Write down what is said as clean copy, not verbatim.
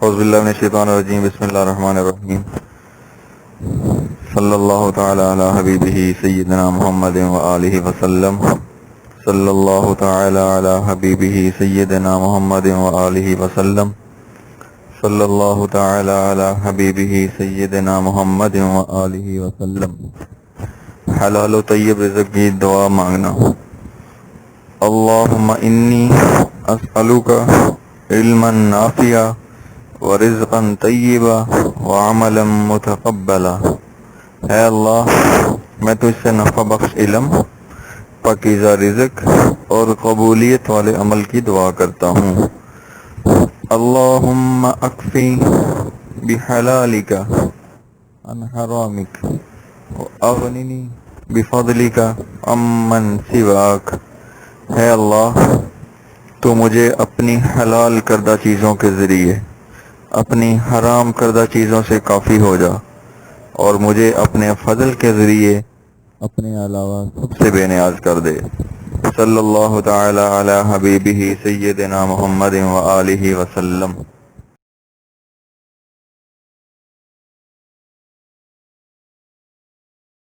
اعوذ باللہ من الشیطان الرجیم بسم اللہ الرحمن الرحیم صلی اللہ تعالی علی حبیبہ سیدنا محمد وآلہ وسلم صلی اللہ تعالی علی حبیبہ سیدنا محمد وآلہ وسلم صلی اللہ تعالی علی حبیبہ سیدنا محمد وآلہ وسلم۔ حلال و طیب رزق کی دعا مانگنا۔ اللہم انی اسألک علما نافعا ورزقا طیبا وعملا متقبلا۔ اے اللہ، میں تجھ سے نفع بخش علم، پاکیزہ رزق اور قبولیت والے عمل کی دعا کرتا ہوں۔ اللہم اکفی بحلالک عن حرامک واغننی بفضلک عمن سواک۔ اے اللہ، تو مجھے اپنی حلال کردہ چیزوں کے ذریعے اپنی حرام کردہ چیزوں سے کافی ہو جا، اور مجھے اپنے فضل کے ذریعے اپنے علاوہ سب سے بے نیاز کر دے۔ صلی اللہ تعالی علی حبیبہ سیدنا محمد وآلہ وسلم۔